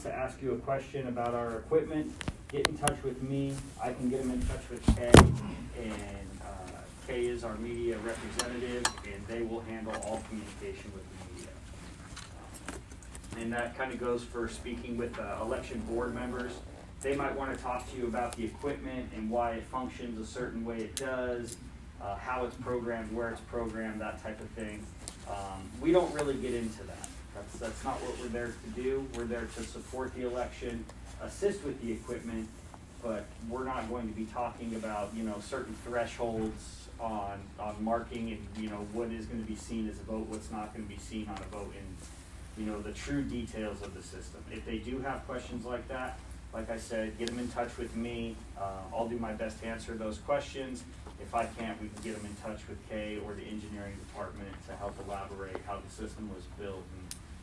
to ask you a question about our equipment, get in touch with me. I can get them in touch with Kay, and Kay is our media representative, and they will handle all communication with the media. And that kind of goes for speaking with election board members. They might want to talk to you about the equipment and why it functions a certain way it does, how it's programmed, where it's programmed, that type of thing. We don't really get into that. That's not what we're there to do. We're there to support the election, assist with the equipment, but we're not going to be talking about, certain thresholds on marking and, what is going to be seen as a vote, what's not going to be seen on a vote, and, the true details of the system. If they do have questions like that, like I said, get them in touch with me. I'll do my best to answer those questions. If I can't, we can get them in touch with Kay or the engineering department to help elaborate how the system was built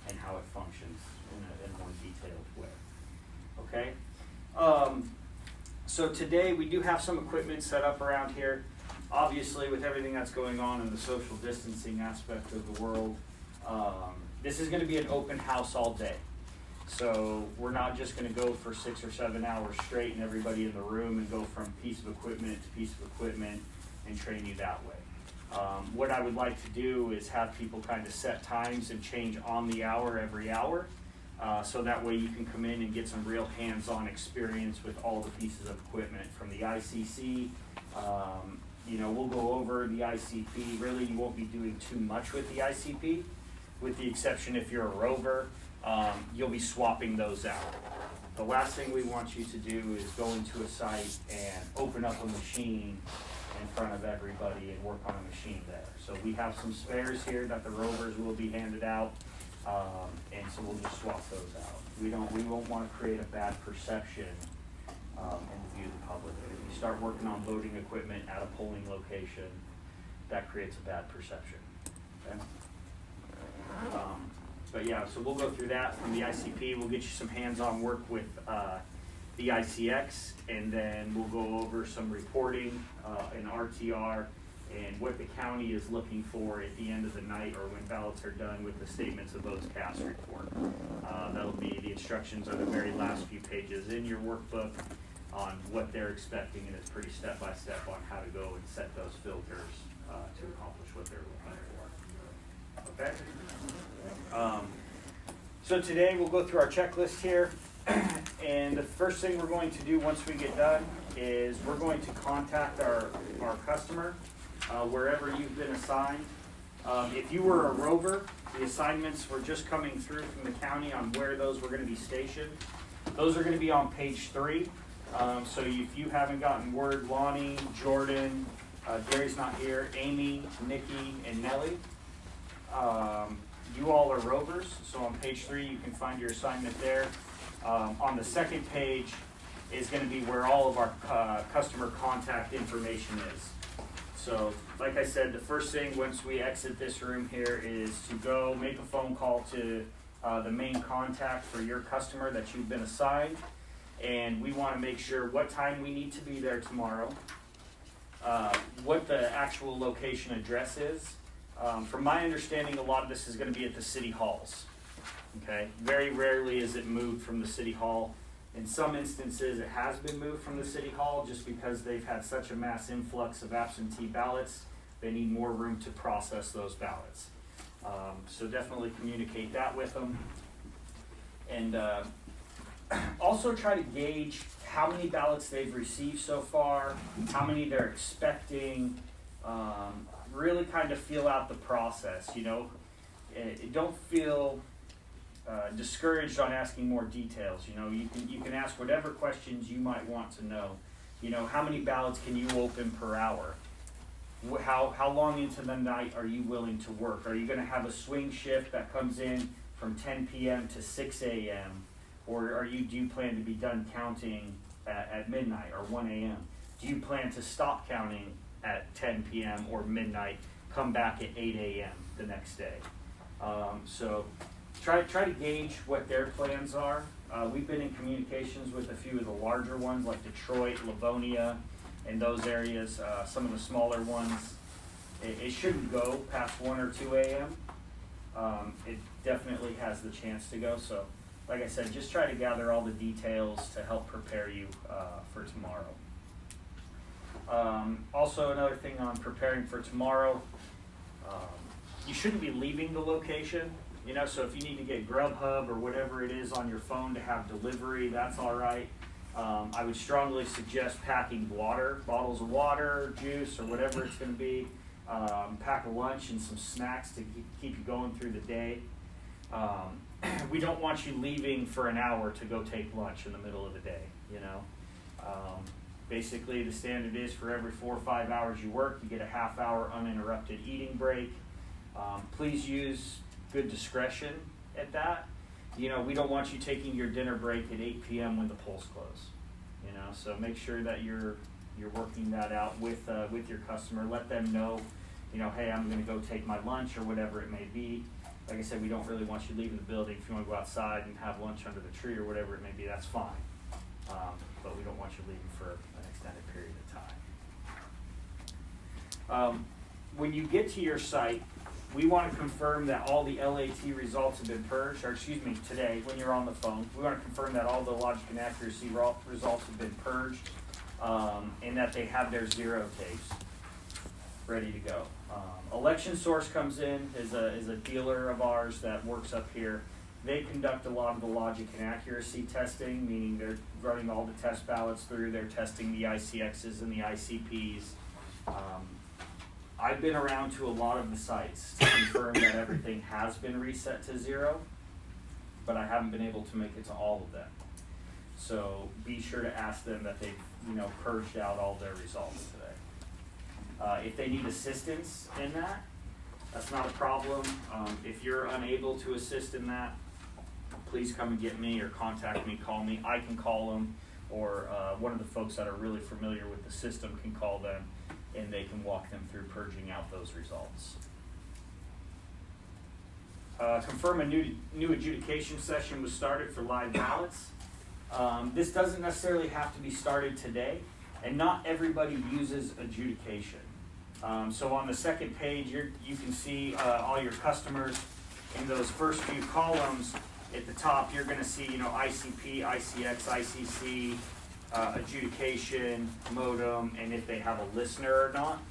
and how it functions in a more detailed way. Okay? So today we do have some equipment set up around here. Obviously, with everything that's going on in the social distancing aspect of the world, this is going to be an open house all day. So we're not just going to go for 6 or 7 hours straight and everybody in the room and go from piece of equipment to piece of equipment and train you that way. What I would like to do is have people kind of set times and change on the hour every hour, so that way you can come in and get some real hands-on experience with all the pieces of equipment from the ICC. We'll go over the ICP. Really, you won't be doing too much with the ICP, with the exception if you're a rover. You'll be swapping those out. The last thing we want you to do is go into a site and open up a machine in front of everybody and work on a machine there. So we have some spares here that the rovers will be handed out, and so we'll just swap those out. We won't want to create a bad perception in the view of the public. If you start working on voting equipment at a polling location, that creates a bad perception. Okay? But yeah, so we'll go through that from the ICP. We'll get you some hands-on work with the ICX, and then we'll go over some reporting in RTR and what the county is looking for at the end of the night or when ballots are done with the statements of votes cast report. That'll be the instructions are the very last few pages in your workbook on what they're expecting, and it's pretty step-by-step on how to go and set those filters to accomplish what they're looking for. Okay? So today we'll go through our checklist here, and the first thing we're going to do once we get done is we're going to contact our customer wherever you've been assigned. If you were a rover, the assignments were just coming through from the county on where those were going to be stationed. Those are going to be on page 3. So if you haven't gotten word, Lonnie, Jordan, Gary's not here, Amy, Nikki, and Nellie, you all are rovers, so on page 3 you can find your assignment there. On the second page is going to be where all of our customer contact information is. So like I said, the first thing once we exit this room here is to go make a phone call to the main contact for your customer that you've been assigned, and we want to make sure what time we need to be there tomorrow, what the actual location address is. From my understanding, a lot of this is going to be at the city halls. Okay, very rarely is it moved from the city hall. In some instances, it has been moved from the city hall just because they've had such a mass influx of absentee ballots. They need more room to process those ballots. So definitely communicate that with them. And also try to gauge how many ballots they've received so far, how many they're expecting. Really kind of feel out the process, Don't feel discouraged on asking more details. You can ask whatever questions you might want to know. How many ballots can you open per hour? How long into the night are you willing to work? Are you going to have a swing shift that comes in from 10 p.m. to 6 a.m.? Or do you plan to be done counting at midnight or 1 a.m.? Do you plan to stop counting at 10 p.m. or midnight, come back at 8 a.m. the next day? So try to gauge what their plans are. We've been in communications with a few of the larger ones like Detroit, Livonia, and those areas. Some of the smaller ones, it shouldn't go past 1 or 2 a.m. It definitely has the chance to go, so like I said, just try to gather all the details to help prepare you for tomorrow. Also, another thing on preparing for tomorrow, you shouldn't be leaving the location. You know, so if you need to get Grubhub or whatever it is on your phone to have delivery, that's all right. I would strongly suggest packing water, bottles of water, juice, or whatever it's going to be. Pack a lunch and some snacks to keep you going through the day. We don't want you leaving for an hour to go take lunch in the middle of the day, you know. Basically, the standard is for every 4 or 5 hours you work, you get a half-hour uninterrupted eating break. Please use good discretion at that. You know, we don't want you taking your dinner break at 8 p.m. when the polls close. You know, so make sure that you're working that out with your customer. Let them know, you know, hey, I'm going to go take my lunch or whatever it may be. Like I said, we don't really want you leaving the building. If you want to go outside and have lunch under the tree or whatever it may be, that's fine. But we don't want you leaving for an extended period of time. When you get to your site, we want to confirm that all the LAT results have been purged, or excuse me, today when you're on the phone, we want to confirm that all the logic and accuracy results have been purged, and that they have their zero tapes ready to go. Election Source comes in, is a dealer of ours that works up here. They conduct a lot of the logic and accuracy testing, meaning they're running all the test ballots through, they're testing the ICXs and the ICPs. I've been around to a lot of the sites to confirm that everything has been reset to zero, but I haven't been able to make it to all of them. So be sure to ask them that they've, you know, purged out all their results today. If they need assistance in that, that's not a problem. If you're unable to assist in that, please come and get me or contact me, call me. I can call them, or one of the folks that are really familiar with the system can call them, and they can walk them through purging out those results. Confirm a new adjudication session was started for live ballots. This doesn't necessarily have to be started today, and not everybody uses adjudication. So on the second page, you can see all your customers. In those first few columns at the top, you're going to see, you know, ICP, ICX, ICC, adjudication, modem, and if they have a listener or not.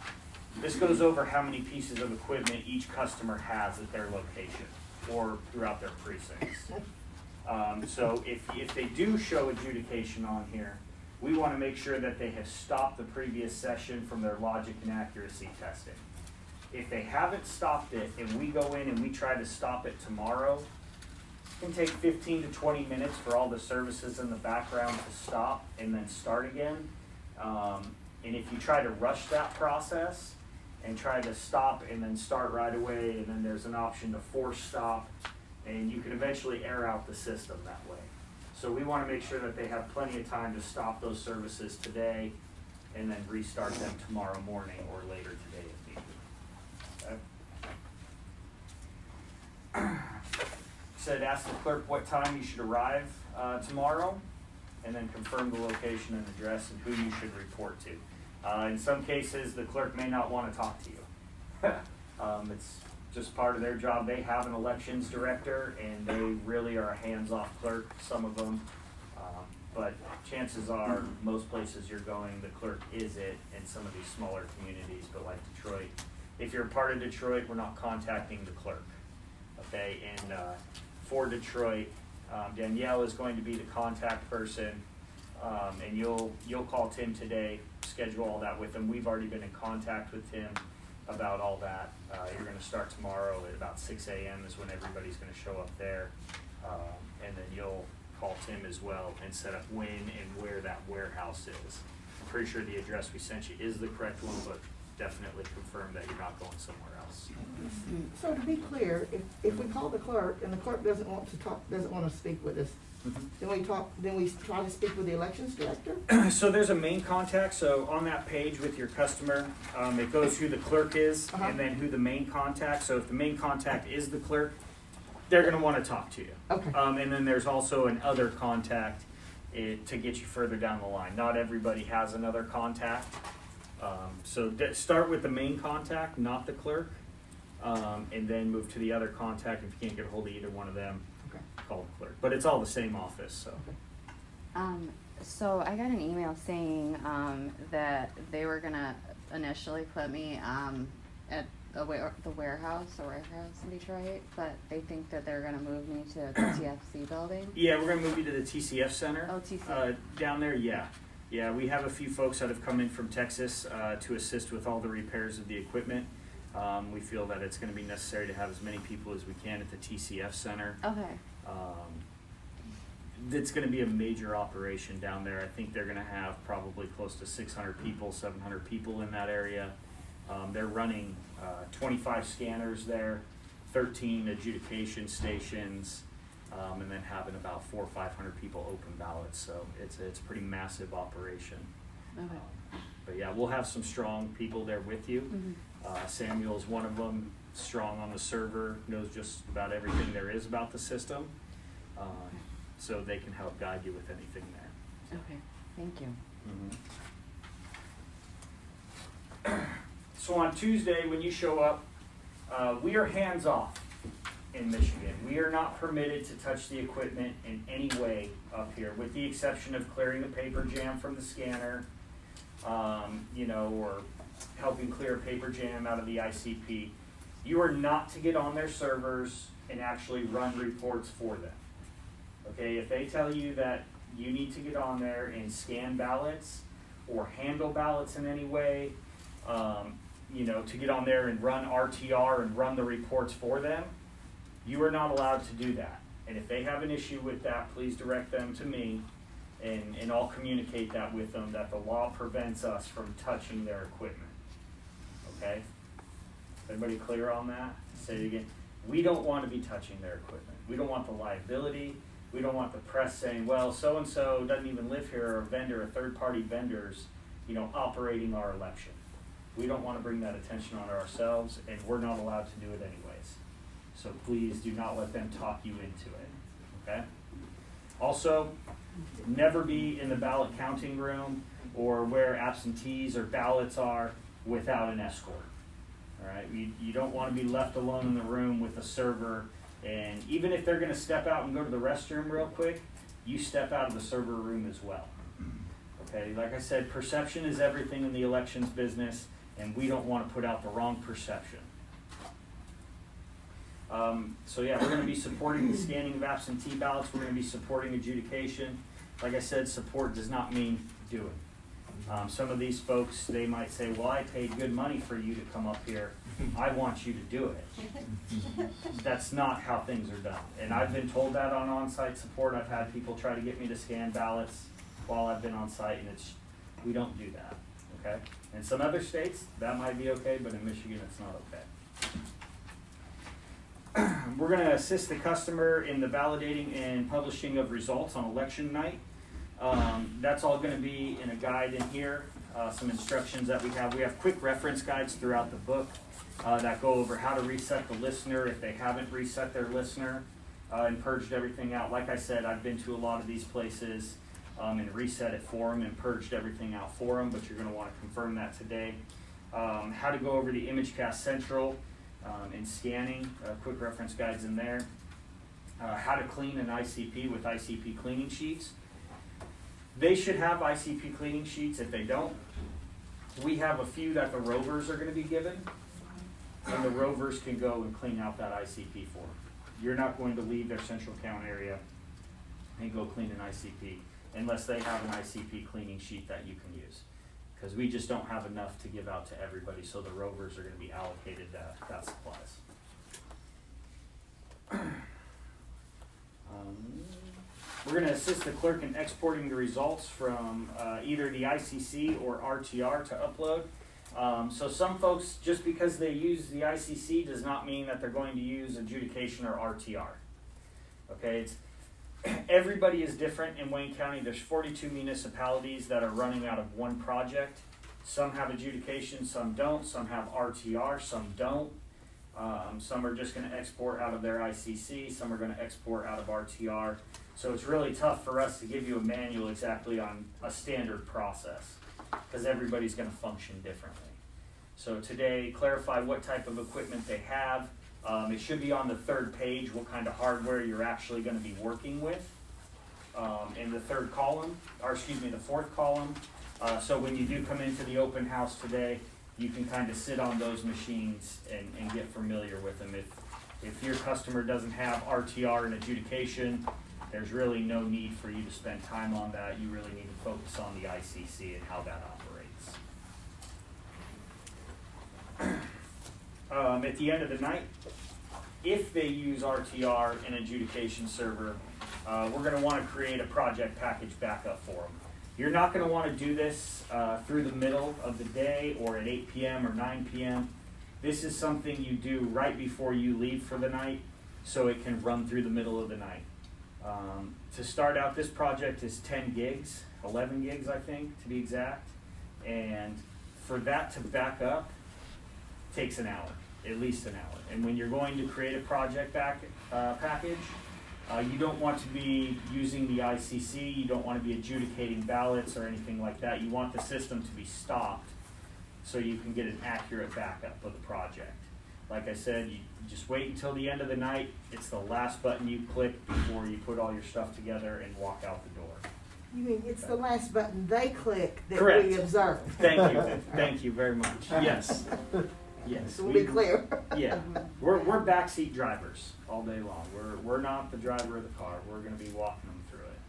This goes over how many pieces of equipment each customer has at their location or throughout their precincts. So if they do show adjudication on here, we want to make sure that they have stopped the previous session from their logic and accuracy testing. If they haven't stopped it and we go in and we try to stop it tomorrow, it can take 15 to 20 minutes for all the services in the background to stop and then start again. And if you try to rush that process and try to stop and then start right away, and then there's an option to force stop, and you can eventually air out the system that way. So we want to make sure that they have plenty of time to stop those services today and then restart them tomorrow morning or later today if needed. Okay. Said ask the clerk what time you should arrive tomorrow, and then confirm the location and address and who you should report to. In some cases, the clerk may not want to talk to you. It's just part of their job. They have an elections director, and they really are a hands-off clerk, some of them. But chances are, most places you're going, the clerk is it in some of these smaller communities, but like Detroit. If you're a part of Detroit, we're not contacting the clerk. Okay, and for Detroit, Danielle is going to be the contact person, and you'll call Tim today, schedule all that with him. We've already been in contact with him about all that. You're going to start tomorrow at about 6 a.m. is when everybody's going to show up there, and then you'll call Tim as well and set up when and where that warehouse is. I'm pretty sure the address we sent you is the correct one, but definitely confirm that you're not going somewhere else. So to be clear, if we call the clerk and the clerk doesn't want to talk, doesn't want to speak with us, then we try to speak with the elections director? So there's a main contact. So on that page with your customer, it goes who the clerk is and then who the main contact. So if the main contact is the clerk, they're going to want to talk to you. Okay. And then there's also an other contact to get you further down the line. Not everybody has another contact. So start with the main contact, not the clerk, and then move to the other contact. If you can't get a hold of either one of them, call the clerk. But it's all the same office, so. So I got an email saying that they were gonna initially put me at the warehouse in Detroit, but they think that they're gonna move me to the TFC building. Yeah, we're gonna move you to the TCF Center. Oh, TCF. Down there, yeah. Yeah, we have a few folks that have come in from Texas to assist with all the repairs of the equipment. We feel that it's gonna be necessary to have as many people as we can at the TCF Center. Okay. It's gonna be a major operation down there. I think they're gonna have probably close to 600 people, 700 people in that area. They're running 25 scanners there, 13 adjudication stations, and then having about 400 or 500 people open ballots. So it's a pretty massive operation. Okay. But yeah, we'll have some strong people there with you. Mm-hmm. Samuel's one of them, strong on the server, knows just about everything there is about the system. So they can help guide you with anything there. Okay. Thank you. So on Tuesday, when you show up, we are hands off in Michigan. We are not permitted to touch the equipment in any way up here, with the exception of clearing the paper jam from the scanner, or helping clear a paper jam out of the ICP. You are not to get on their servers and actually run reports for them. Okay, if they tell you that you need to get on there and scan ballots or handle ballots in any way, to get on there and run RTR and run the reports for them, you are not allowed to do that. And if they have an issue with that, please direct them to me, and I'll communicate that with them, that the law prevents us from touching their equipment. Okay? Everybody clear on that? Say it again. We don't want to be touching their equipment. We don't want the liability. We don't want the press saying, well, so-and-so doesn't even live here, or a vendor, or third-party vendors, operating our election. We don't want to bring that attention on ourselves, and we're not allowed to do it anyways. So please do not let them talk you into it, okay? Also, never be in the ballot counting room or where absentees or ballots are without an escort, all right? You don't want to be left alone in the room with a server. And even if they're going to step out and go to the restroom real quick, you step out of the server room as well. Okay, like I said, perception is everything in the elections business, and we don't want to put out the wrong perception. So yeah, we're going to be supporting the scanning of absentee ballots. We're going to be supporting adjudication. Like I said, support does not mean doing. Some of these folks, they might say, well, I paid good money for you to come up here. I want you to do it. That's not how things are done. And I've been told that on on-site support. I've had people try to get me to scan ballots while I've been on site, and we don't do that, okay? In some other states, that might be okay, but in Michigan, it's not okay. We're going to assist the customer in the validating and publishing of results on election night. That's all going to be in a guide in here, some instructions that we have. We have quick reference guides throughout the book that go over how to reset the listener if they haven't reset their listener and purged everything out. Like I said, I've been to a lot of these places and reset it for them and purged everything out for them, but you're going to want to confirm that today. How to go over the ImageCast Central and scanning, quick reference guides in there. How to clean an ICP with ICP cleaning sheets. They should have ICP cleaning sheets. If they don't, we have a few that the rovers are going to be given, and the rovers can go and clean out that ICP for them. You're not going to leave their central count area and go clean an ICP unless they have an ICP cleaning sheet that you can use, because we just don't have enough to give out to everybody, so the rovers are going to be allocated that supplies. We're going to assist the clerk in exporting the results from either the ICC or RTR to upload. So some folks, just because they use the ICC does not mean that they're going to use adjudication or RTR. Okay, everybody is different in Wayne County. There's 42 municipalities that are running out of one project. Some have adjudication, some don't. Some have RTR, some don't. Some are just going to export out of their ICC. Some are going to export out of RTR. So it's really tough for us to give you a manual exactly on a standard process, because everybody's going to function differently. So today, clarify what type of equipment they have, It should be on the third page what kind of hardware you're actually gonna be working with. In the third column, or excuse me, the fourth column. So when you do come into the open house today, you can kind of sit on those machines and get familiar with them. If your customer doesn't have RTR and adjudication, there's really no need for you to spend time on that. You really need to focus on the ICC and how that operates. At the end of the night, if they use RTR and adjudication server, we're going to want to create a project package backup for them. You're not going to want to do this through the middle of the day or at 8 p.m. or 9 p.m. This is something you do right before you leave for the night so it can run through the middle of the night. To start out, this project is 10 gigs, 11 gigs I think to be exact, and for that to back up takes an hour, at least an hour. And when you're going to create a project package, you don't want to be using the ICC, you don't want to be adjudicating ballots or anything like that. You want the system to be stopped so you can get an accurate backup of the project. Like I said, you just wait until the end of the night. It's the last button you click before you put all your stuff together and walk out the door. You mean it's the last button they click that Correct. we observe? Thank you. Thank you very much. Yes. Yes. So we'll be clear. Yeah. We're backseat drivers all day long. We're not the driver of the car. We're going to be walking them through it.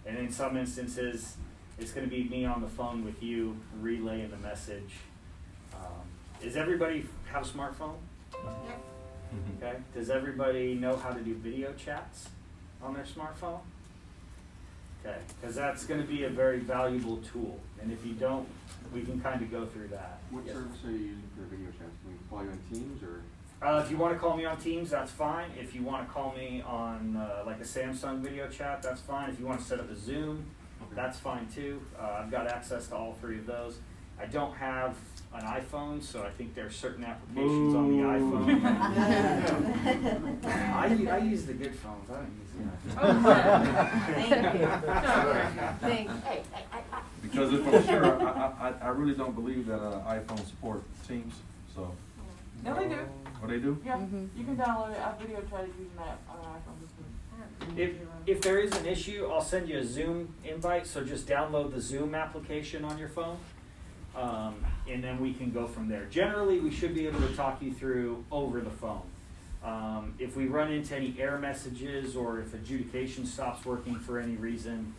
And in some instances, it's going to be me on the phone with you relaying the message. Does everybody have a smartphone? Okay. Does everybody know how to do video chats on their smartphone? Okay, because that's going to be a very valuable tool. And if you don't, we can kind of go through that. What Yes. service are you using for video chats? Can we call you on Teams or? If you want to call me on Teams, that's fine. If you want to call me on like a Samsung video chat, that's fine. If you want to set up a Zoom, Okay. that's fine too. I've got access to all three of those. I don't have an iPhone, so I think there are certain applications on the iPhone. I use the good phones. I don't use the iPhone. Thank you. Because if I'm sure, I really don't believe that iPhone support Teams, so. No, they do. Oh, they do? Yeah, you can download it. I video chat using that on an iPhone. If there is an issue, I'll send you a Zoom invite. So just download the Zoom application on your phone, and then we can go from there. Generally, we should be able to talk you through over the phone. If we run into any error messages or if adjudication stops working for any reason,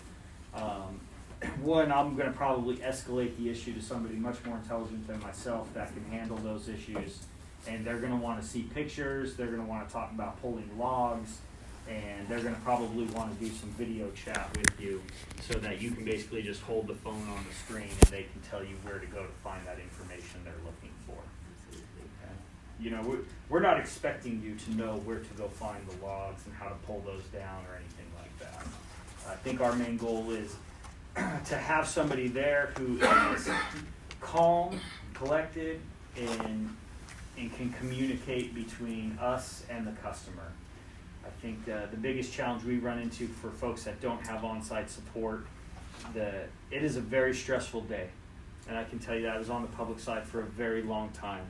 one, I'm going to probably escalate the issue to somebody much more intelligent than myself that can handle those issues. And they're going to want to see pictures, they're going to want to talk about pulling logs, and they're going to probably want to do some video chat with you so that you can basically just hold the phone on the screen and they can tell you where to go to find that information they're looking for. Okay? You know, we're not expecting you to know where to go find the logs and how to pull those down or anything like that. I think our main goal is to have somebody there who is calm, collected, and can communicate between us and the customer. I think the biggest challenge we run into for folks that don't have on-site support, it is a very stressful day. And I can tell you that I was on the public side for a very long time.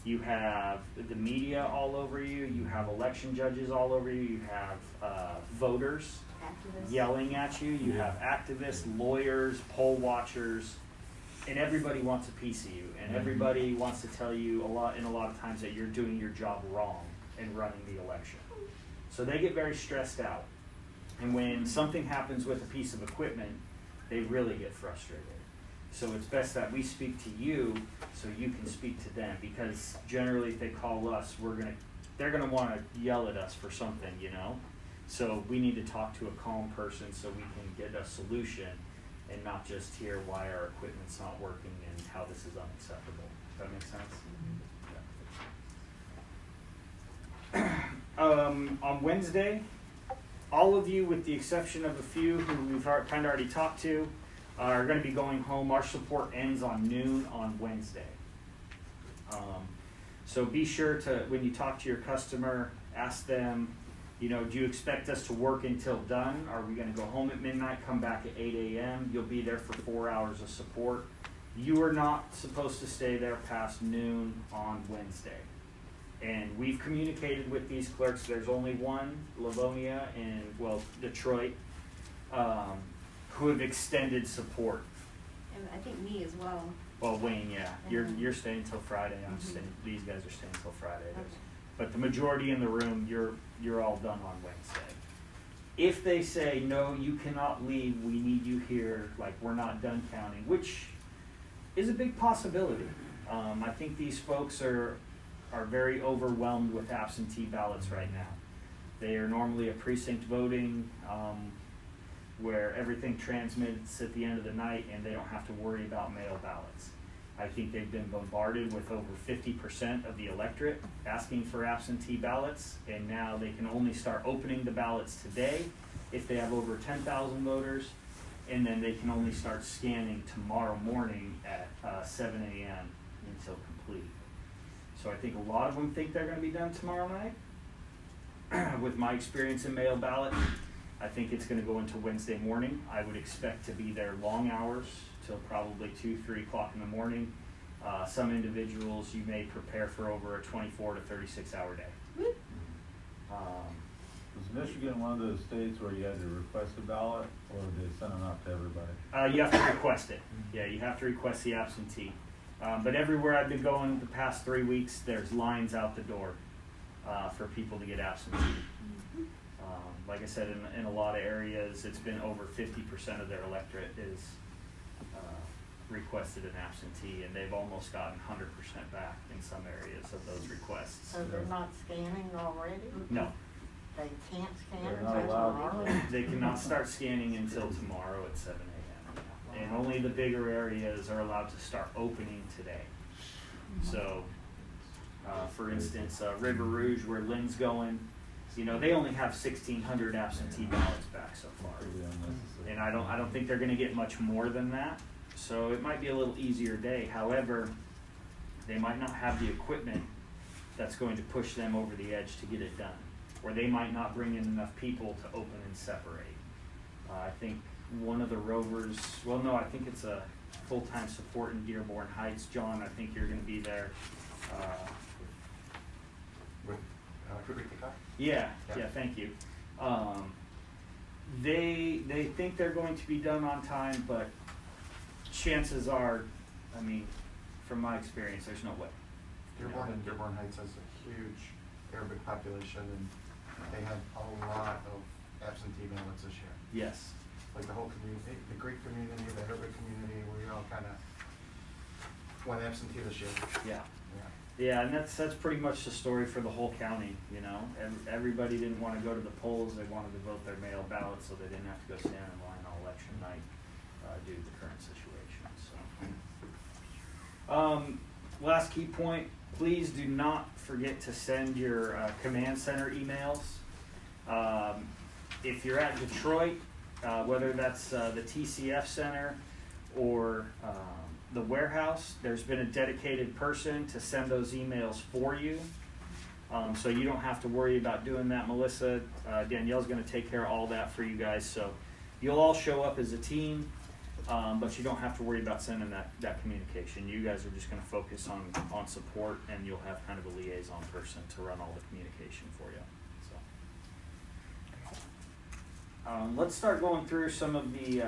You have the media all over you, you have election judges all over you, you have voters yelling at you, you have activists, lawyers, poll watchers, and everybody wants a piece of you, and everybody wants to tell you a lot of times that you're doing your job wrong in running the election. So they get very stressed out. And when something happens with a piece of equipment, they really get frustrated. So it's best that we speak to you so you can speak to them, because generally if they call us, they're gonna want to yell at us for something, you know? So we need to talk to a calm person so we can get a solution and not just hear why our equipment's not working and how this is unacceptable. Does that make sense? Yeah. On Wednesday, all of you, with the exception of a few who we've kind of already talked to, are going to be going home. Our support ends on noon on Wednesday. So be sure to, when you talk to your customer, ask them, you know, do you expect us to work until done? Are we going to go home at midnight, come back at 8 a.m.? You'll be there for 4 hours of support. You are not supposed to stay there past noon on Wednesday. And we've communicated with these clerks. There's only one, Livonia and, well, Detroit, who have extended support. And I think me as well. Well, Wayne, yeah, you're staying till Friday. I'm staying. These guys are staying till Friday. Okay. But the majority in the room, you're all done on Wednesday. If they say no, you cannot leave. We need you here. Like, we're not done counting, which is a big possibility. I think these folks are very overwhelmed with absentee ballots right now. They are normally a precinct voting where everything transmits at the end of the night and they don't have to worry about mail ballots. I think they've been bombarded with over 50% of the electorate asking for absentee ballots, and now they can only start opening the ballots today if they have over 10,000 voters, and then they can only start scanning tomorrow morning at 7 a.m. until complete. So I think a lot of them think they're going to be done tomorrow night. With my experience in mail ballot, I think it's going to go into Wednesday morning. I would expect to be there long hours till probably 2, 3 o'clock in the morning. Some individuals, you may prepare for over a 24 to 36 hour day. Was Michigan one of those states where you had to request a ballot, or did they send them out to everybody? You have to request it. Yeah, you have to request the absentee. But everywhere I've been going the past 3 weeks, there's lines out the door for people to get absentee. Like I said, in a lot of areas, it's been over 50% of their electorate is requested an absentee, and they've almost gotten 100% back in some areas of those requests. So they're not scanning already? No, They can't scan They're until not allowed tomorrow? to. they cannot start scanning until tomorrow at 7 a.m. And only the bigger areas are allowed to start opening today. So, for instance, River Rouge, where Lynn's going, you know, they only have 1,600 absentee ballots back so far. And I don't think they're going to get much more than that. So it might be a little easier day. However, they might not have the equipment that's going to push them over the edge to get it done. Or they might not bring in enough people to open and separate. I think one of the rovers, well, no, I think it's a full-time support in Dearborn Heights. John, I think you're going to be there. With, Quick Car? Yeah, thank you. They think they're going to be done on time, but chances are, I mean, from my experience, there's no way. Dearborn Heights has a huge Arabic population, and they had a lot of absentee ballots this year. Yes. Like the whole community, the Greek community, the Arabic community, we all kind of went absentee this year. Yeah. Yeah, and that's pretty much the story for the whole county, you know. Everybody didn't want to go to the polls. They wanted to vote their mail ballot so they didn't have to go stand in line on election night due to the current situation. So, last key point, please do not forget to send your command center emails. If you're at Detroit, whether that's the TCF Center or the warehouse, there's been a dedicated person to send those emails for you. So you don't have to worry about doing that. Melissa, Danielle's going to take care of all that for you guys. So you'll all show up as a team, but you don't have to worry about sending that communication. You guys are just going to focus on support, and you'll have kind of a liaison person to run all the communication for you. So let's start going through some of the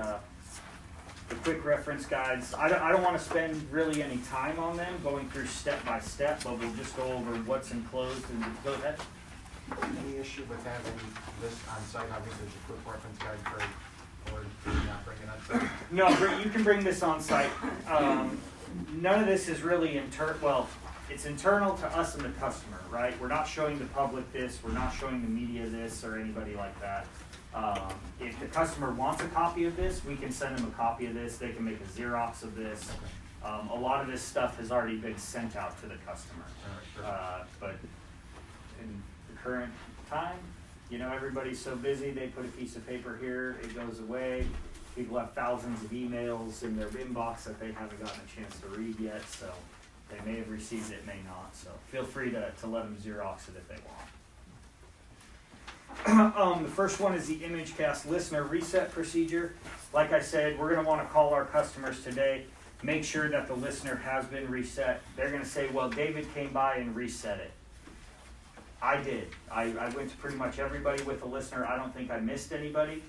quick reference guides. I don't want to spend really any time on them, going through step by step, but we'll just go over what's enclosed and go ahead. Any issue with having this on site? Obviously, it's a quick reference guide or do you not bring it on site? No, you can bring this on site. None of this is really it's internal to us and the customer, right? We're not showing the public this, we're not showing the media this or anybody like that. If the customer wants a copy of this, we can send them a copy of this. They can make a Xerox of this. A lot of this stuff has already been sent out to the customer. But in the current time, you know, everybody's so busy, they put a piece of paper here, it goes away. People have thousands of emails in their inbox that they haven't gotten a chance to read yet, so they may have received it, may not. So feel free to let them Xerox it if they want. The first one is the ImageCast listener reset procedure. Like I said, we're going to want to call our customers today, make sure that the listener has been reset. They're going to say, well, David came by and reset it. I did. I went to pretty much everybody with a listener. I don't think I missed anybody.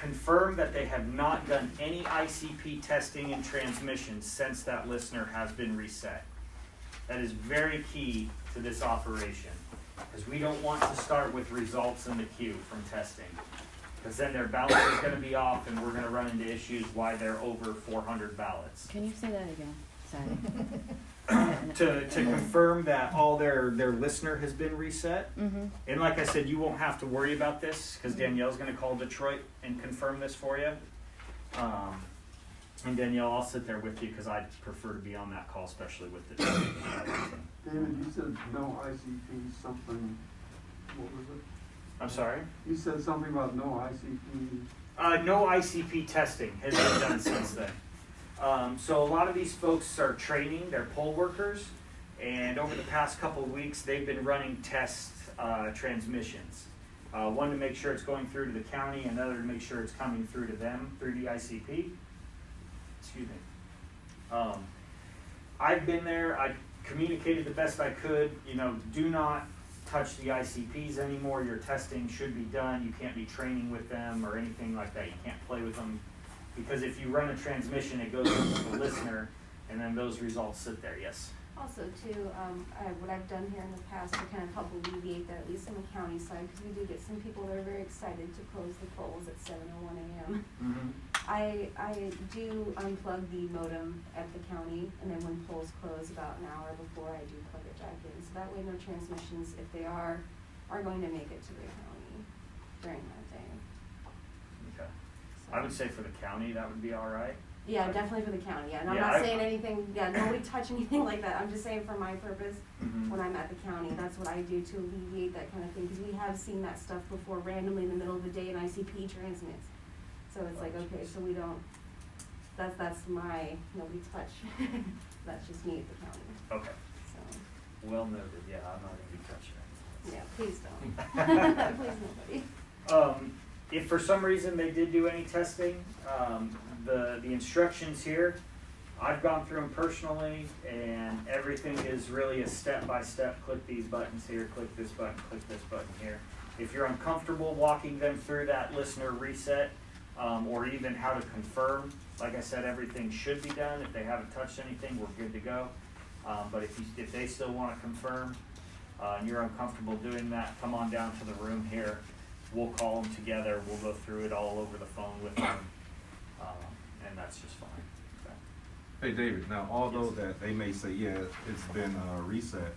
Confirm that they have not done any ICP testing in transmissions since that listener has been reset. That is very key to this operation, because we don't want to start with results in the queue from testing, because then their ballot is going to be off and we're going to run into issues why they're over 400 ballots. Can you say that again? Sorry. To confirm that all their listener has been reset. Mm-hmm. And like I said, you won't have to worry about this, because Danielle's going to call Detroit and confirm this for you. And Danielle, I'll sit there with you, because I prefer to be on that call, especially with the David, you said no ICP something, what was it? I'm sorry? You said something about no ICP. No ICP testing has been done since then. So a lot of these folks are training, they're poll workers, and over the past couple of weeks, they've been running test transmissions. One to make sure it's going through to the county, another to make sure it's coming through to them through the ICP. Excuse me. I've been there, I communicated the best I could, do not touch the ICPs anymore. Your testing should be done. You can't be training with them or anything like that. You can't play with them, because if you run a transmission, it goes into the listener, and then those results sit there. Yes. Also, too, what I've done here in the past to kind of help alleviate that, at least on the county side, because we do get some people that are very excited to close the polls at 7:01 a.m. Mm-hmm. I do unplug the modem at the county, and then when polls close about an hour before, I do plug it back in. So that way, no transmissions, if they are going to make it to the county during that day. Okay. So. I would say for the county, that would be all right. Yeah, definitely for the county, yeah, and I'm Yeah, not I- saying anything, nobody touch anything like that, I'm just saying for my purpose, Mhm. when I'm at the county, that's what I do to alleviate that kind of thing, because we have seen that stuff before randomly in the middle of the day and ICP transmits. So it's like, okay, so we don't, that's my, nobody touch, that's just me at the county, Okay. so, Well noted. Yeah, I'm not going to be touching it. yeah, please don't. Please nobody. If for some reason they did do any testing, the instructions here, I've gone through them personally, and everything is really a step-by-step. Click these buttons here, click this button here. If you're uncomfortable walking them through that listener reset, or even how to confirm, like I said, everything should be done. If they haven't touched anything, we're good to go. But if they still want to confirm, and you're uncomfortable doing that, come on down to the room here. We'll call them together. We'll go through it all over the phone with them, and that's just fine. Okay. Hey, David, now, although that they may say, yeah, it's been reset,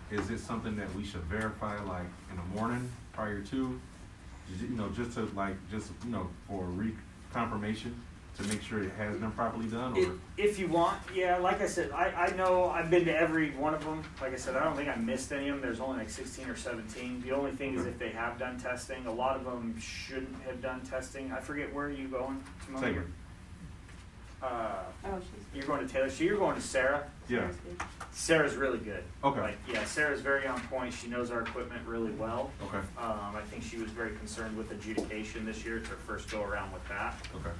is it something that we should verify, like, in the morning prior to, just to, for reconfirmation, to make sure it has been properly done, or? If you want, yeah, like I said, I know I've been to every one of them. Like I said, I don't think I missed any of them. There's only like 16 or 17. The only thing is if they have done testing. A lot of them shouldn't have done testing. I forget, where are you going tomorrow? Taylor. You're going to Taylor, so you're going to Sarah? Yeah. Sarah's really good. Okay. Sarah's very on point. She knows our equipment really well. Okay. I think she was very concerned with adjudication this year. It's her first go around with that. Okay.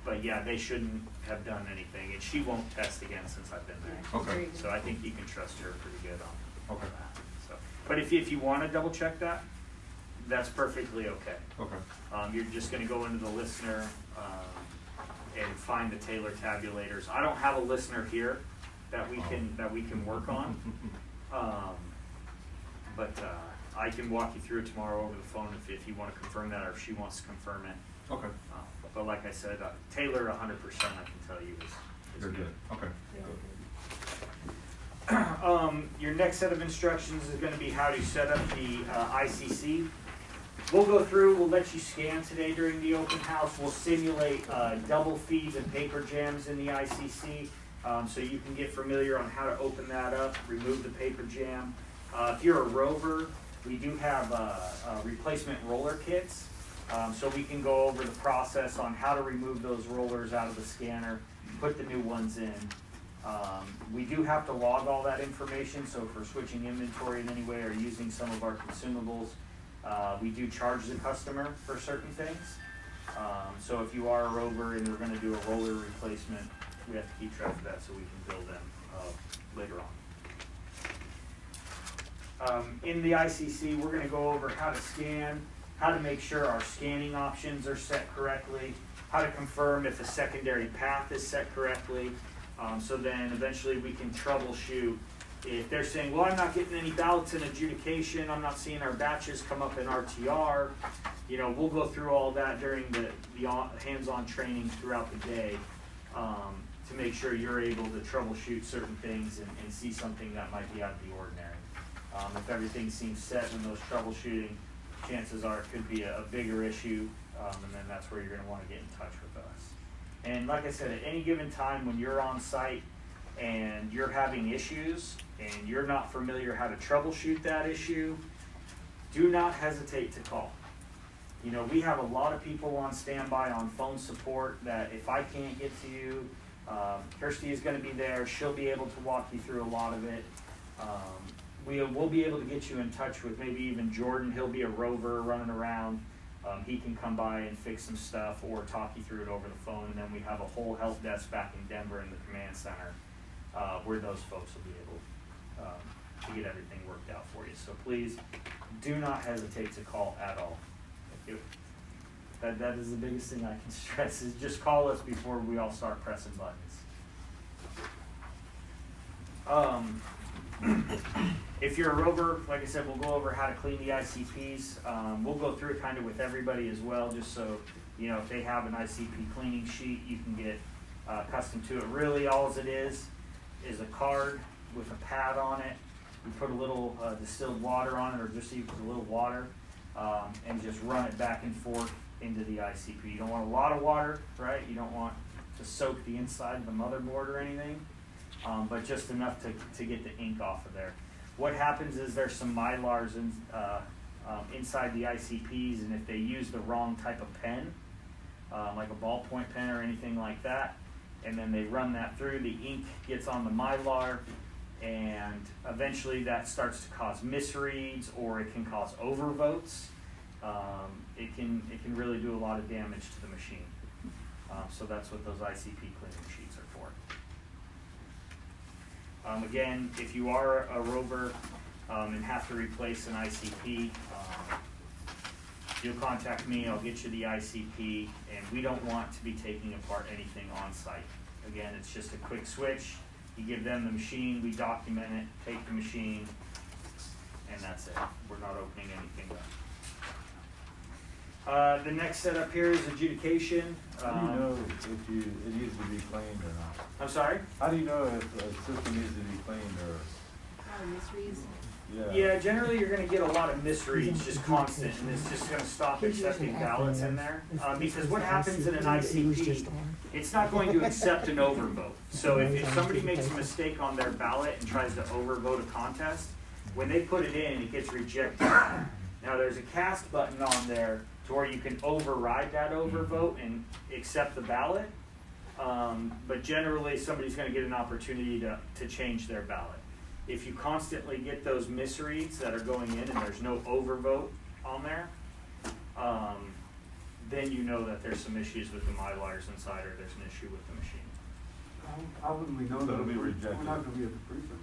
But yeah, they shouldn't have done anything, and she won't test again since I've been there. Okay. So I think you can trust her pretty good on Okay. that. So, but if you want to double check that, that's perfectly okay. Okay. You're just going to go into the listener and find the Taylor tabulators. I don't have a listener here that we can work on, but I can walk you through it tomorrow over the phone if you want to confirm that, or if she wants to confirm it. Okay. But like I said, Taylor 100%, I can tell you is You're good. Okay. Your next set of instructions is going to be how to set up the ICC. We'll go through, we'll let you scan today during the open house. We'll simulate double feeds and paper jams in the ICC, so you can get familiar on how to open that up, remove the paper jam. If you're a rover, we do have replacement roller kits, so we can go over the process on how to remove those rollers out of the scanner, put the new ones in. We do have to log all that information, so if we're switching inventory in any way or using some of our consumables, we do charge the customer for certain things. So if you are a rover and we're going to do a roller replacement, we have to keep track of that so we can bill them later In the ICC, we're gonna go over how to scan, how to make sure our scanning options are set correctly, how to confirm if a secondary path is set correctly. So then eventually we can troubleshoot. If they're saying, well, I'm not getting any ballots in adjudication, I'm not seeing our batches come up in RTR, you know, we'll go through all that during the hands-on training throughout the day to make sure you're able to troubleshoot certain things and see something that might be out of the ordinary. If everything seems set in those troubleshooting, chances are it could be a bigger issue, and then that's where you're going to want to get in touch with us. And like I said, at any given time when you're on site and you're having issues and you're not familiar how to troubleshoot that issue, do not hesitate to call. You know, we have a lot of people on standby on phone support that if I can't get to you, Kirsty is going to be there. She'll be able to walk you through a lot of it. We'll be able to get you in touch with maybe even Jordan. He'll be a rover running around. He can come by and fix some stuff or talk you through it over the phone. And then we have a whole help desk back in Denver in the command center where those folks will be able to get everything worked out for you. So please do not hesitate to call at all. That is the biggest thing I can stress is just call us before we all start pressing buttons. If you're a rover, like I said, we'll go over how to clean the ICPs. We'll go through it kind of with everybody as well, just so, you know, if they have an ICP cleaning sheet, you can get accustomed to it. Really, all it is a card with a pad on it. You put a little distilled water on it, or just use a little water, and just run it back and forth into the ICP. You don't want a lot of water, right? You don't want to soak the inside of the motherboard or anything. But just enough to get the ink off of there. What happens is there's some Mylars inside the ICPs, and if they use the wrong type of pen, like a ballpoint pen or anything like that, and then they run that through, the ink gets on the Mylar, and eventually that starts to cause misreads, or it can cause overvotes. It can really do a lot of damage to the machine. So that's what those ICP cleaning sheets are for. Again, if you are a rover and have to replace an ICP, you'll contact me, I'll get you the ICP, and we don't want to be taking apart anything on site. Again, it's just a quick switch. You give them the machine, we document it, take the machine, and that's it. We're not opening anything up. The next setup here is adjudication. How do you know if it needs to be cleaned or not? I'm sorry? How do you know if a system needs to be cleaned or? Misreads. Yeah, generally you're going to get a lot of misreads, just constant, and it's just going to stop accepting ballots in there. Because what happens in an ICP, it's not going to accept an overvote. So if somebody makes a mistake on their ballot and tries to overvote a contest, when they put it in, it gets rejected. Now there's a cast button on there to where you can override that overvote and accept the ballot. But generally somebody's going to get an opportunity to change their ballot. If you constantly get those misreads that are going in and there's no overvote on there, then you know that there's some issues with the Mylars inside, or there's an issue with the machine. How would we know that? It'll be rejected. We're not gonna be at the precinct.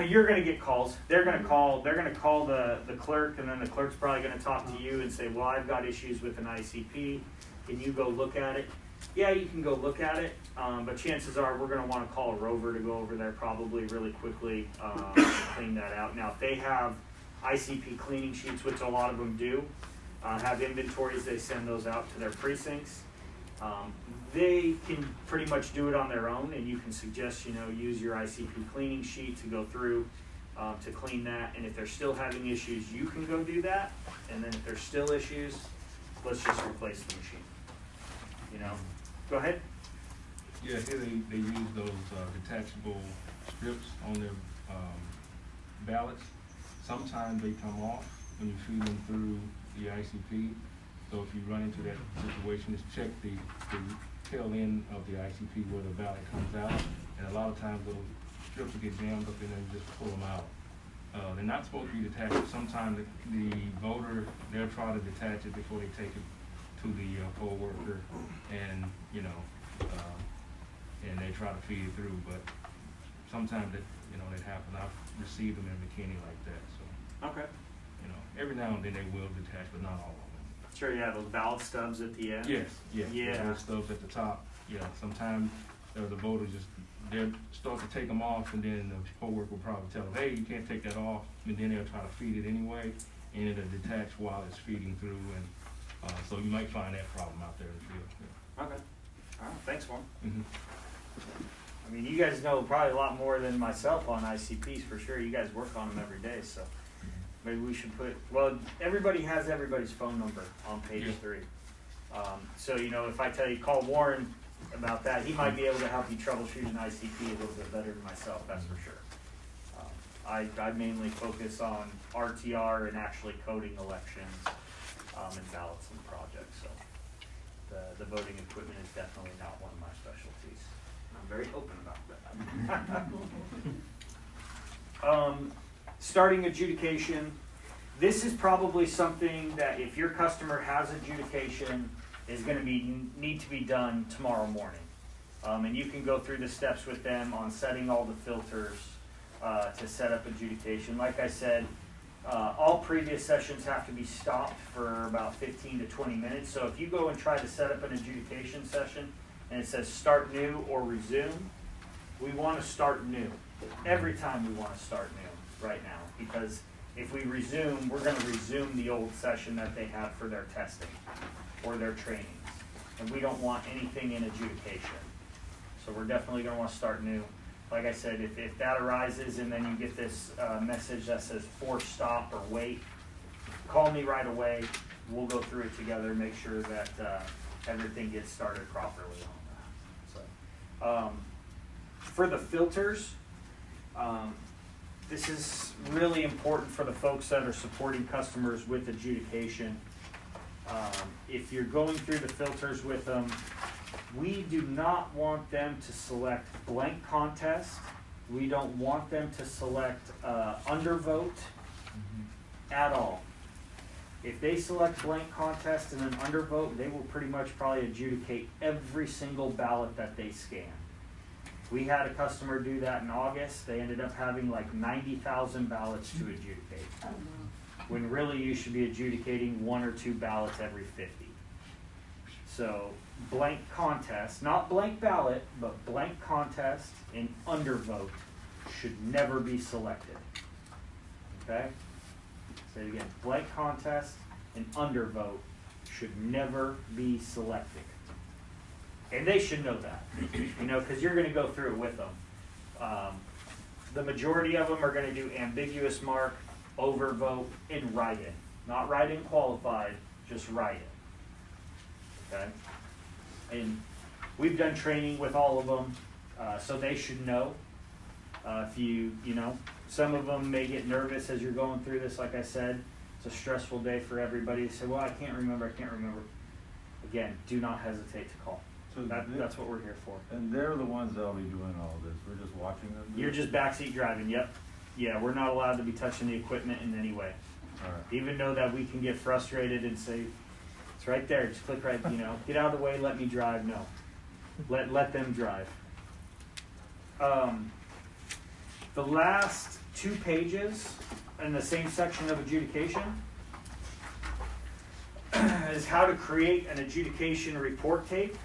You're going to get calls. They're going to call the clerk, and then the clerk's probably going to talk to you and say, well, I've got issues with an ICP. Can you go look at it? Yeah, you can go look at it, but chances are we're going to want to call a rover to go over there probably really quickly and clean that out. Now, if they have ICP cleaning sheets, which a lot of them do, have inventories, they send those out to their precincts. They can pretty much do it on their own, and you can suggest, use your ICP cleaning sheet to go through to clean that. And if they're still having issues, you can go do that. And then if there's still issues, let's just replace the machine. Go ahead. Yeah, here they use those detachable strips on their ballots. Sometimes they come off when you feed them through the ICP. So if you run into that situation, just check the tail end of the ICP where the ballot comes out. And a lot of times those strips will get jammed up in there and just pull them out. They're not supposed to be detached. Sometimes the voter, they'll try to detach it before they take it to the poll worker, and and they try to feed it through, but sometimes it, you know, it happens. I've received them in McKinney like that, so, Okay. you know, every now and then they will detach, but not all of them. Sure, you have those ballot stubs at the end? Yes, yeah. Yeah. Those stubs at the top, yeah, sometimes the voters just, they'll start to take them off, and then the poll worker will probably tell them, hey, you can't take that off, and then they'll try to feed it anyway, and it'll detach while it's feeding through, and, so you might find that problem out there in the field, yeah. Okay. All right, thanks, Warren. Mhm. I mean, you guys know probably a lot more than myself on ICPs for sure. You guys work on them every day, so maybe we should put, well, everybody has everybody's phone number on page Yeah. 3. So, you know, if I tell you, call Warren about that, he might be able to help you troubleshoot an ICP a little bit better than myself, that's for sure. I mainly focus on RTR and actually coding elections and ballots and projects, so the voting equipment is definitely not one of my specialties. I'm very open about that. Starting adjudication. This is probably something that if your customer has adjudication is going to need to be done tomorrow morning. And you can go through the steps with them on setting all the filters to set up adjudication. Like I said, all previous sessions have to be stopped for about 15 to 20 minutes. So if you go and try to set up an adjudication session and it says start new or resume, we want to start new. Every time we want to start new right now, because if we resume, we're going to resume the old session that they have for their testing or their trainings. And we don't want anything in adjudication. So we're definitely going to want to start new. Like I said, if that arises and then you get this message that says force stop or wait, call me right away. We'll go through it together, make sure that everything gets started properly on that. So, for the filters, this is really important for the folks that are supporting customers with adjudication. If you're going through the filters with them, we do not want them to select blank contest. We don't want them to select undervote at all. If they select blank contest and an undervote, they will pretty much probably adjudicate every single ballot that they scan. We had a customer do that in August. They ended up having like 90,000 ballots to adjudicate. When really you should be adjudicating 1 or 2 ballots every 50. So blank contest, not blank ballot, but blank contest and undervote should never be selected. Okay? Say it again. Blank contest and undervote should never be selected. And they should know that, you know, because you're going to go through it with them. The majority of them are going to do ambiguous mark, overvote, and write-in. Not write-in qualified, just write-in. Okay? And we've done training with all of them, so they should know. If you know, some of them may get nervous as you're going through this. Like I said, it's a stressful day for everybody. They say, well, I can't remember. Again, do not hesitate to call. So That's what we're here for. And they're the ones that'll be doing all this. We're just watching them. You're just backseat driving, yep. Yeah, we're not allowed to be touching the equipment in any way. All right. Even though that we can get frustrated and say, it's right there, just click right, you know, get out of the way, let me drive. No. Let them drive. The last 2 pages in the same section of adjudication is how to create an adjudication report tape.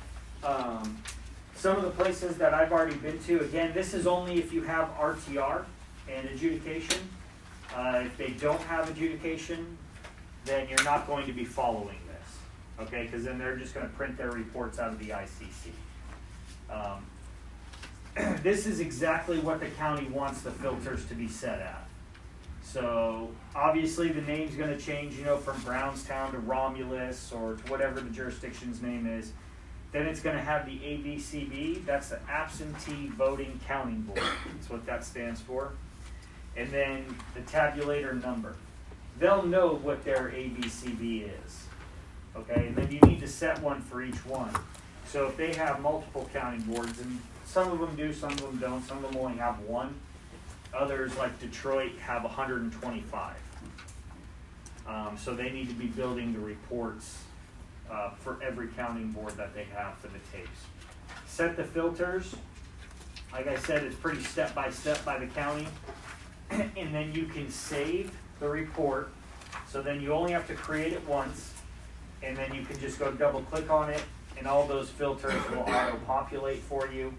Some of the places that I've already been to, again, this is only if you have RTR and adjudication. If they don't have adjudication, then you're not going to be following this, okay? Because then they're just going to print their reports out of the ICC. This is exactly what the county wants the filters to be set at. So obviously the name's going to change, you know, from Brownstown to Romulus or to whatever the jurisdiction's name is. Then it's going to have the ABCB. That's the Absentee Voting Counting Board. That's what that stands for. And then the tabulator number. They'll know what their ABCB is. Okay, and then you need to set one for each one. So if they have multiple counting boards, and some of them do, some of them don't, some of them only have one. Others, like Detroit, have 125. So they need to be building the reports for every counting board that they have for the tapes. Set the filters. like I said, it's pretty step by step by the county. And then you can save the report. So then you only have to create it once. And then you can just go double click on it and all those filters will auto-populate for you.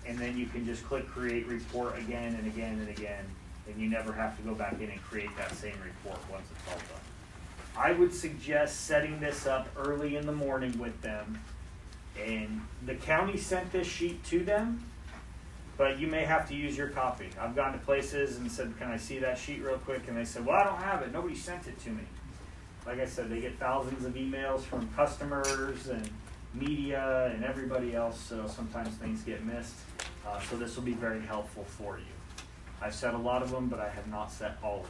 And then you can just click create report again and again and again. And you never have to go back in and create that same report once it's all done. I would suggest setting this up early in the morning with them. And the county sent this sheet to them, but you may have to use your copy. I've gone to places and said, can I see that sheet real quick? And they said, well, I don't have it. Nobody sent it to me. Like I said, they get thousands of emails from customers and media and everybody else, so sometimes things get missed. So this will be very helpful for you. I've set a lot of them, but I have not set all of them.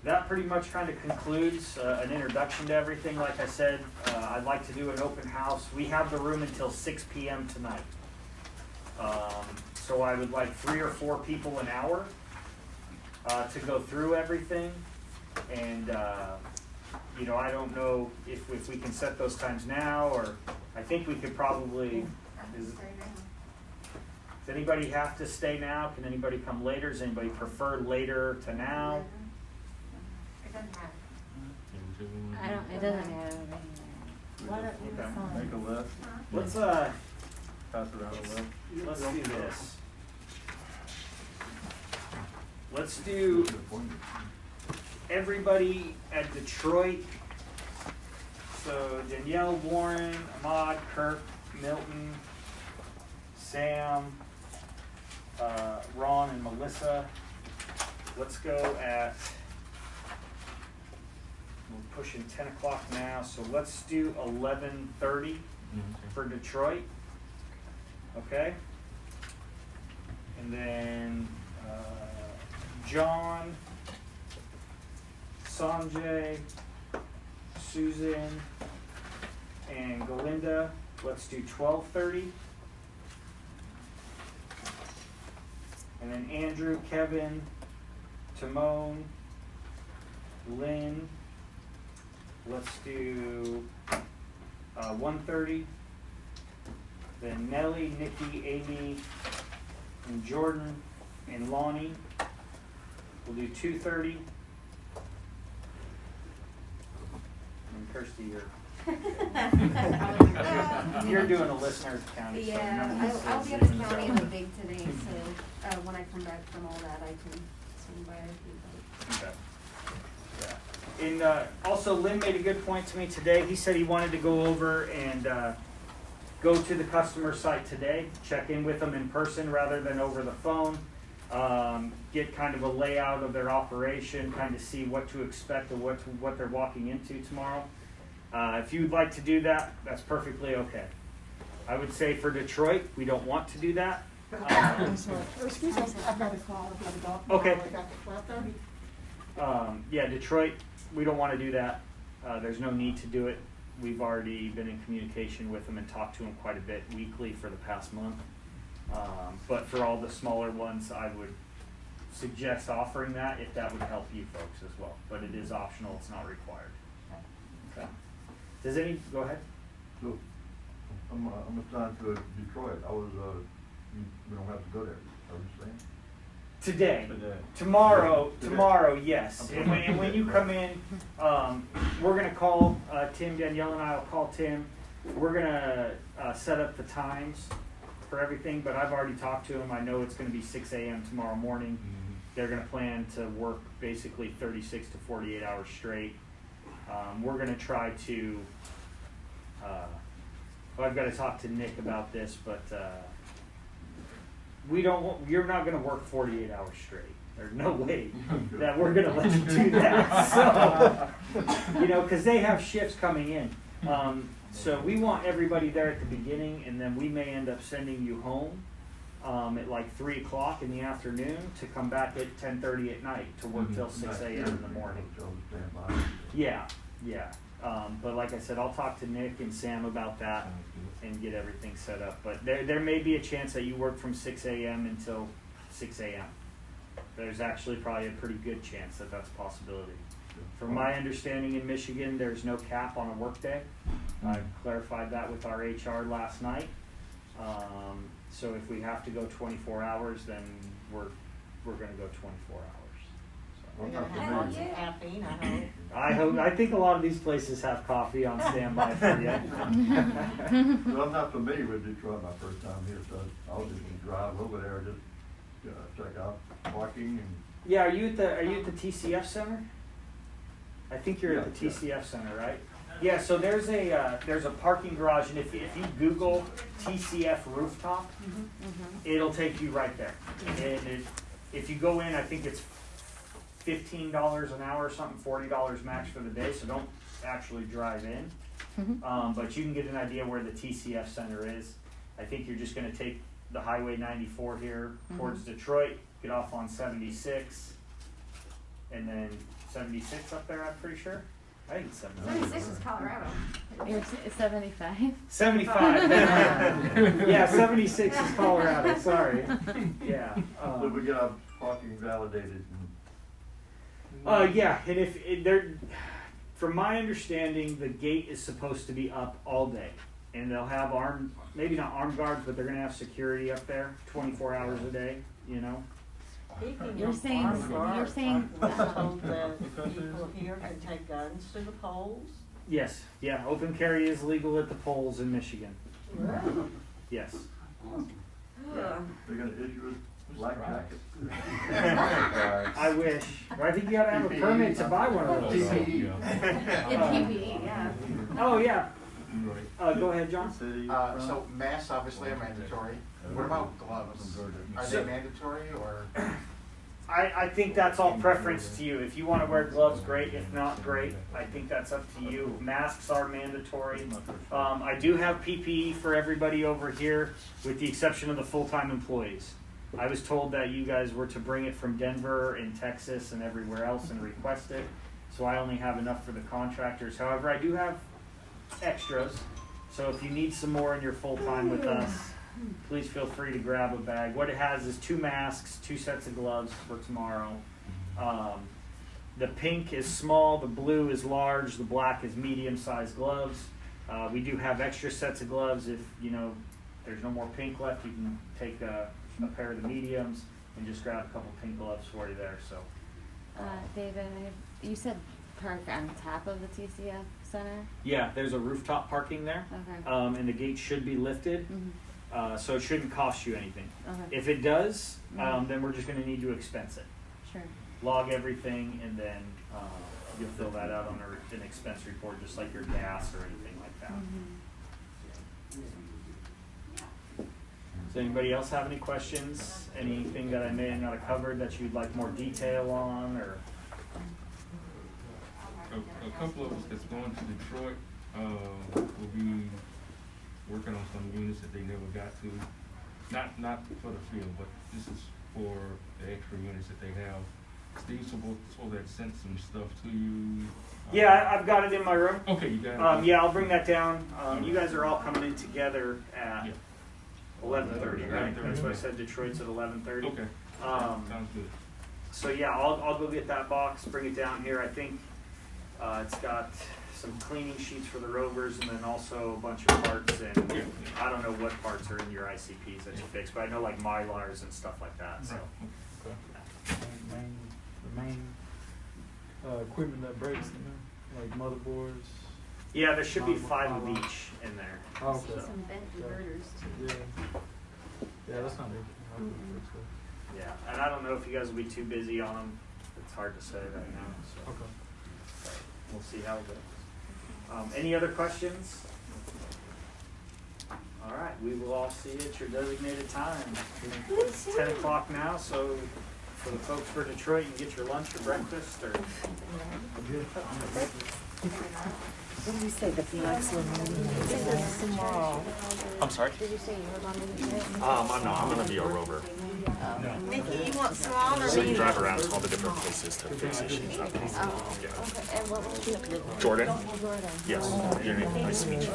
That pretty much kind of concludes an introduction to everything. Like I said, I'd like to do an open house. We have the room until 6 p.m. tonight. So I would like 3 or 4 people an hour to go through everything. And, you know, I don't know if we can set those times now, or I think we could probably... Does anybody have to stay now? Can anybody come later? Does anybody prefer later to now? It doesn't matter. It doesn't matter. Okay. Make a list, Let's pass around a list. let's do this. Let's do everybody at Detroit. So Danielle, Warren, Ahmad, Kirk, Milton, Sam, Ron, and Melissa. Let's go at, we're pushing 10 o'clock now, so let's do 11:30 for Detroit. Okay? And then John, Sanjay, Susan, and Galinda, let's do 12:30. And then Andrew, Kevin, Timon, Lynn, let's do 1:30. Then Nellie, Nikki, Amy, and Jordan, and Lonnie. We'll do 2:30. And Kirsty, you're doing a listener's county. So Yeah, I'll be at the county in the big today, so when I come back from all that, I can swing by everything. Okay. Yeah. And also, Lynn made a good point to me today. He said he wanted to go over and go to the customer site today, check in with them in person rather than over the phone, get kind of a layout of their operation, kind of see what to expect and what they're walking into tomorrow. If you'd like to do that, that's perfectly okay. I would say for Detroit, we don't want to do that. I'm sorry. Excuse me, I've got a call. I've got a doctor. Okay. I got the 12:30. Yeah, Detroit, we don't want to do that. There's no need to do it. We've already been in communication with them and talked to them quite a bit weekly for the past month. But for all the smaller ones, I would suggest offering that if that would help you folks as well. But it is optional, it's not required. Okay. Go ahead. So, I'm assigned to Detroit. We don't have to go there, are you saying? Today. Today. Tomorrow, Today. yes. Okay. And when you come in, we're gonna call Tim, Danielle and I will call Tim. We're gonna set up the times for everything, but I've already talked to him. I know it's gonna be 6 a.m. tomorrow morning. They're gonna plan to work basically 36 to 48 hours straight. We're gonna try to, I've gotta talk to Nick about this, but you're not gonna work 48 hours straight. There's no way that we're gonna let you do that. So, cause they have shifts coming in. So we want everybody there at the beginning, and then we may end up sending you home at like 3 o'clock in the afternoon to come back at 10:30 at night to work till 6 a.m. in the morning. Yeah. But like I said, I'll talk to Nick and Sam about that and get everything set up. But there may be a chance that you work from 6 a.m. until 6 a.m. There's actually probably a pretty good chance that that's a possibility. From my understanding in Michigan, there's no cap on a workday. I clarified that with our HR last night. So if we have to go 24 hours, then we're gonna go 24 hours. Well, You're not gonna for have me. lots of caffeine, I I hope, I think a lot of these places have coffee on standby for you. Well, I'm not familiar with Detroit my first time here, so I'll just drive over there, just, check out parking and. Yeah, are you at the TCF Center? I think you're at the Yeah. TCF Center, right? Yeah, so there's a parking garage, and if you Google TCF rooftop, it'll take you right there. And if you go in, I think it's $15 an hour or something, $40 max for the day, so don't actually drive in. But you can get an idea where the TCF Center is. I think you're just gonna take the Highway 94 here towards Detroit, get off on 76, and then 76 up there, I'm pretty sure. I think it's 76. 76 is Colorado. You're 75? 75. Yeah, 76 is Colorado, sorry. Yeah. So we get our parking validated Yeah, and if they're, from my understanding, the gate is supposed to be up all day, and they'll have maybe not armed guards, but they're gonna have security up there, 24 hours a day. You know. You're saying told that people here can take guns to the polls. Yes. Yeah. Open carry is legal at the polls in Michigan. Yes. They're gonna issue a black jacket. I wish. But I think you gotta have a permit to buy one of those. In PPE, yeah. Oh yeah. Go ahead, John. So masks obviously are mandatory. What about gloves? Are they mandatory or? I think that's all preference to you. If you want to wear gloves, great. If not, great. I think that's up to you. Masks are mandatory. I do have PPE for everybody over here, with the exception of the full-time employees. I was told that you guys were to bring it from Denver and Texas and everywhere else and request it, so I only have enough for the contractors. However, I do have extras, so if you need some more and you're full-time with us, please feel free to grab a bag. What it has is 2 masks, 2 sets of gloves for tomorrow. The pink is small, the blue is large, the black is medium-sized gloves. We do have extra sets of gloves. If there's no more pink left, you can take a pair of the mediums and just grab a couple pink gloves for you there. So, David, you said park on top of the TCF Center? yeah, there's a rooftop parking there, Okay. and the gate should be lifted. So it shouldn't cost you anything. Okay. If it does, then we're just going to need to expense it. Sure. Log everything, and then you'll fill that out on an expense report, just like your gas or anything like that. Does anybody else have any questions? Anything that I may have not covered that you'd like more detail on, or? A couple of us that's going to Detroit will be working on some units that they never got to. Not for the field, but this is for the extra units that they have. Steve supposed to have sent some stuff to you. Yeah, I've got it in my room. Okay, you got it. Yeah, I'll bring that down. You guys are all coming in together at Yeah. 11:30, right? That's what I said. Detroit's at 11:30. Okay. Sounds good. So yeah, I'll go get that box, bring it down here. I think it's got some cleaning sheets for the rovers, and then also a bunch of parts. And Yeah. I don't know what parts are in your ICPs that you fix, but I know like Mylars and stuff like that. So The main equipment that breaks, like motherboards. yeah, there should be 5 of each in there. Oh, okay. So, Some bent inverters too. Yeah, that's not it. yeah, and I don't know if you guys will be too busy on them. It's hard to say right now. So. Okay. We'll see how it goes. Any other questions? All right, we will all see you at your designated time. It's 10 o'clock now, so for the folks for Detroit, you can get your lunch or breakfast or. What did you say, the next tomorrow? I'm sorry? Did you say you were going to Detroit? I'm gonna be a rover. Mickey, you want small or So you medium? drive around to all the different places to fix issues. Oh, okay. And what was your Jordan? Jordan. Yes. Your name, nice to meet you.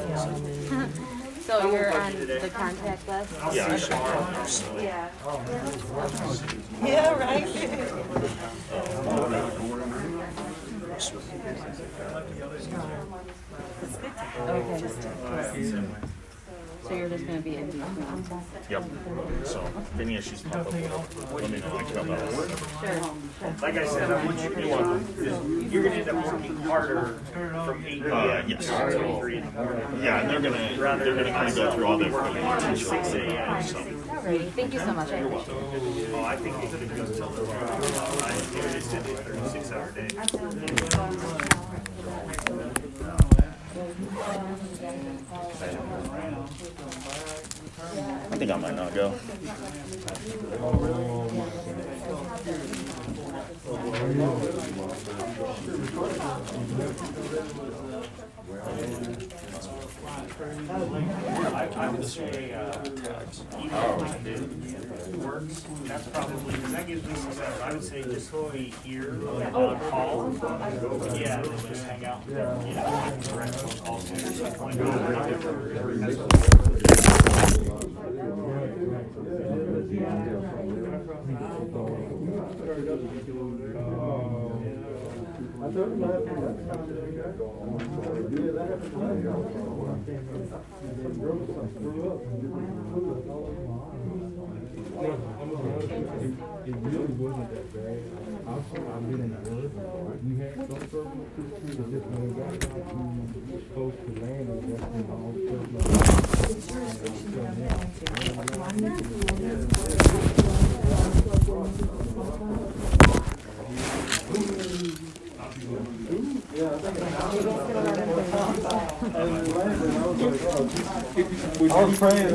So you're on the contact list? Yeah, I should. So. Yeah. Yeah, right. Contractors. Okay. So you're just gonna be in between? Yep. So if any issues pop up, let me know. I can help out. Sure. Like I said, I want you to know, you're gonna end up working harder from 8 p.m. Yes. to 3 in the morning. Yeah, and they're gonna kind of go through all the equipment. 6 a.m. So. Alrighty, thank you so much, I appreciate it. Oh, I think it could be until the, I used to do a 36-hour day. I think I might not go. I would say, works, that's probably, because that gives me some sense. I would say just be here on call. Yeah, and then just hang out. Yeah, direct phone calls to your point. It really wasn't that bad. Also, I've been in the woods. We had some trouble. It's just when we got close to land, it just been all I was praying.